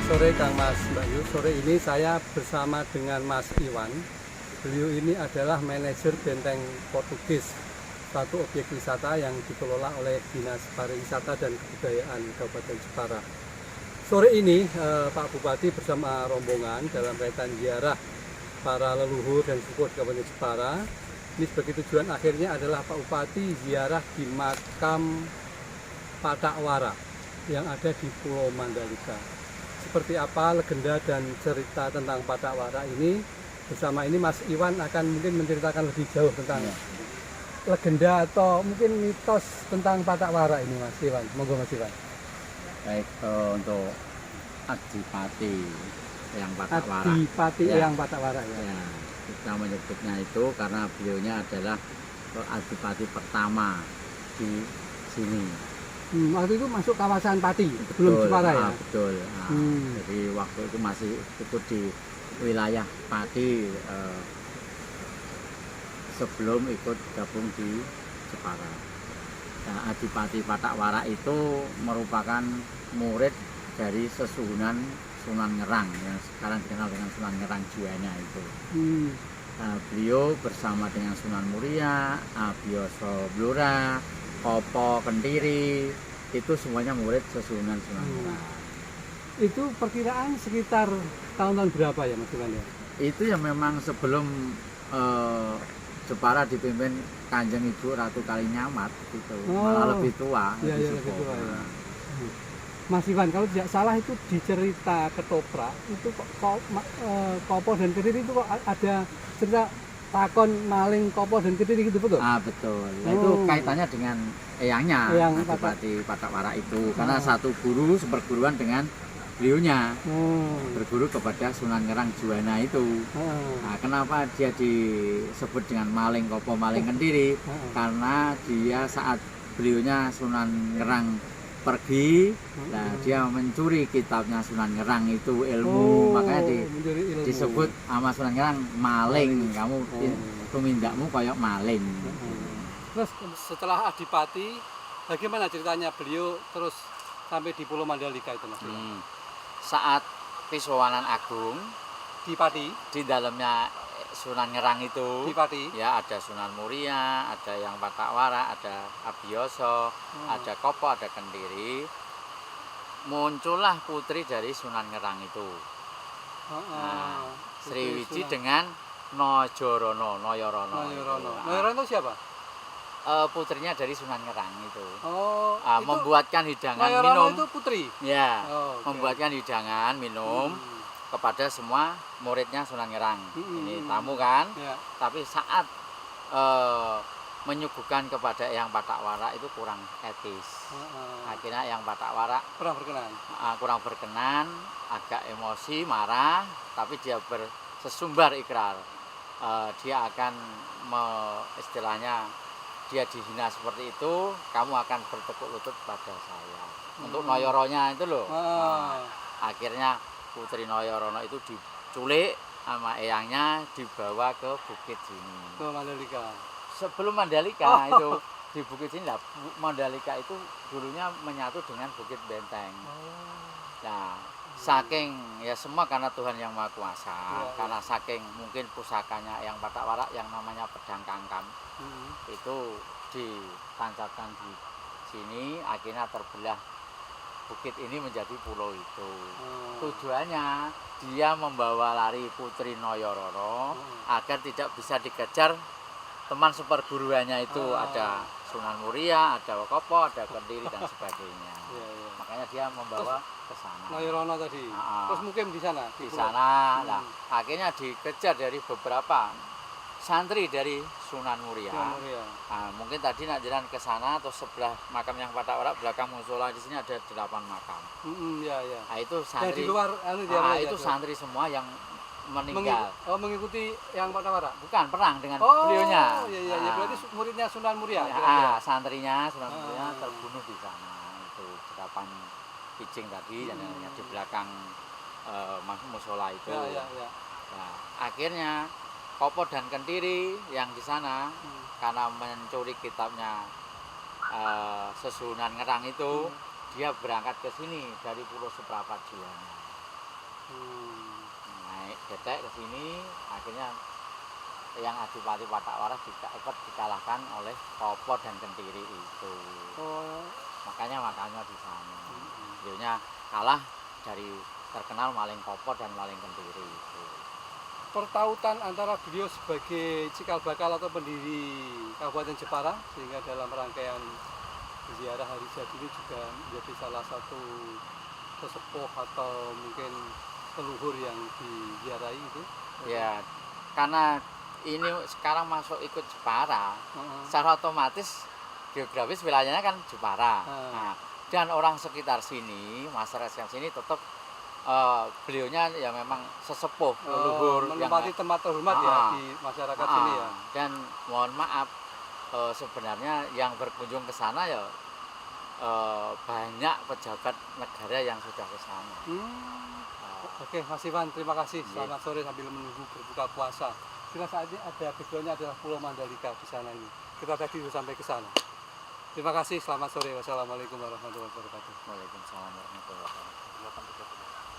Sore Kang Mas Bayu, sore ini saya bersama dengan Mas Iwan. Beliau ini adalah manajer benteng Portugis, satu objek wisata yang dikelola oleh Dinas Pariwisata dan Kebudayaan Kabupaten Jepara. Sore ini Pak Bupati bersama rombongan dalam kaitan ziarah para leluhur dan sepuh Kabupaten Jepara. Ini sebagai tujuan akhirnya adalah Pak Bupati ziarah di makam Patakwara yang ada di Pulau Mandalika. Seperti apa legenda dan cerita tentang Patakwara ini, bersama ini Mas Iwan akan mungkin menceritakan lebih jauh tentang legenda atau mungkin mitos tentang Patakwara ini, Mas Iwan. Monggo Mas Iwan. Baik, untuk Adipati yang Patakwara. Adipati yang Patakwara ya. Ya, kita menyebutnya itu karena beliaunya adalah Adipati pertama di sini. Waktu itu masuk kawasan Pati, belum Jepara ya? Betul. Nah, jadi waktu itu masih ikut di wilayah Pati sebelum ikut gabung di Jepara. Nah, Adipati Patakwara itu merupakan murid dari sesuhunan Sunan Ngerang yang sekarang dikenal dengan Sunan Ngerang Juwana itu. Nah, beliau bersama dengan Sunan Muria, Abiyasa Blora, Kopo Kentiri, itu semuanya murid sesuhunan Sunan Ngerang. Itu perkiraan sekitar tahun-tahun berapa ya Mas Iwan ya? Itu yang memang sebelum Jepara dipimpin Kanjeng Ibu Ratu Kalinyamat gitu, malah lebih tua. Iya, lebih tua ya. Mas Iwan, kalau tidak salah itu di cerita Ketoprak itu Kopo dan Kediri itu kok ada cerita takon maling Kopo dan Kediri gitu, betul? Betul. Nah, itu kaitannya dengan eyangnya Adipati Patakwara itu karena satu guru seperguruan dengan beliaunya, berguru kepada Sunan Ngerang Juwana itu. Nah, kenapa dia disebut dengan maling Kopo maling Kediri? Karena dia saat beliaunya Sunan Ngerang pergi, nah dia mencuri kitabnya Sunan Ngerang itu ilmu, makanya disebut sama Sunan Ngerang maling. Kamu tumindakmu kayak maling. Terus setelah Adipati, bagaimana ceritanya beliau terus sampai di Pulau Mandalika itu Mas? Saat Pisowanan Agung di Pati, di dalamnya Sunan Ngerang itu, ya ada Sunan Muria, ada yang Patakwara, ada Abiyasa, ada Kopo, ada Kentiri. Muncullah putri dari Sunan Ngerang itu. Nah, Sriwiji dengan Nojorono, Noyorono. Noyorono siapa? Putrinya dari Sunan Ngerang itu. itu Membuatkan hidangan Noyorono minum. itu putri? Ya, membuatkan hidangan minum kepada semua muridnya Sunan Ngerang. Ini tamu kan, tapi saat menyuguhkan kepada Eyang Patakwara itu kurang etis. Akhirnya Eyang Patakwara kurang berkenan, agak emosi, marah, tapi dia bersesumbar ikrar. Dia akan istilahnya dia dihina seperti itu, kamu akan bertekuk lutut pada saya. Untuk Noyoronya itu loh. Akhirnya Putri Noyorono itu diculik sama eyangnya, dibawa ke Bukit sini. Ke Mandalika. Sebelum Mandalika itu di Bukit sini lah. Mandalika itu dulunya menyatu dengan Bukit Benteng. Nah, saking ya semua karena Tuhan yang Maha Kuasa, karena saking mungkin pusakanya yang Patakwara yang namanya pedang kangkam itu ditancapkan di sini, akhirnya terbelah bukit ini menjadi pulau itu. Tujuannya dia membawa lari Putri Noyorono agar tidak bisa dikejar teman seperguruannya itu ada Sunan Muria, ada Wokopo, ada Kendiri dan sebagainya. Makanya dia membawa ke sana. Nairono tadi. Terus mungkin di sana. Di sana, nah, akhirnya dikejar dari beberapa santri dari Sunan Muria. Nah, mungkin tadi nak jalan ke sana atau sebelah makam yang Patak Warak, belakang musola di sini ada 8 makam. Nah, itu santri. Di luar itu santri semua yang meninggal. Mengikuti yang Patak Warak? Bukan, perang dengan beliaunya. Iya, berarti muridnya Sunan Muria. Santrinya Sunan Muria terbunuh di sana. Itu 8 picing tadi yang di belakang musola itu. Nah, akhirnya Kopo dan Kentiri yang di sana karena mencuri kitabnya Sesunan Ngerang itu, dia berangkat ke sini dari Pulau Suprapat Juwana. Naik getek ke sini, akhirnya yang Adipati Patak Waras dikalahkan oleh Kopo dan Kentiri itu. Makanya di sana. Beliaunya kalah dari terkenal Maling Kopo dan Maling Kentiri itu. Pertautan antara beliau sebagai cikal bakal atau pendiri Kabupaten Jepara, sehingga dalam rangkaian ziarah hari jadi ini juga menjadi salah satu sesepuh atau mungkin leluhur yang diziarahi itu. Ya, karena ini sekarang masuk ikut Jepara, secara otomatis geografis wilayahnya kan Jepara. Nah, dan orang sekitar sini, masyarakat sekitar sini tetap beliaunya ya memang sesepuh leluhur menempati tempat terhormat ya di masyarakat sini ya. Dan mohon maaf, sebenarnya yang berkunjung ke sana ya banyak pejabat negara yang sudah ke sana. Oke, Mas Iwan, terima kasih. Selamat sore sambil menunggu berbuka puasa. Kita saat ini ada backgroundnya adalah Pulau Mandalika di sana ini. Kita tadi sudah sampai ke sana. Terima kasih, selamat sore. Wassalamualaikum warahmatullahi wabarakatuh. Waalaikumsalam warahmatullahi wabarakatuh.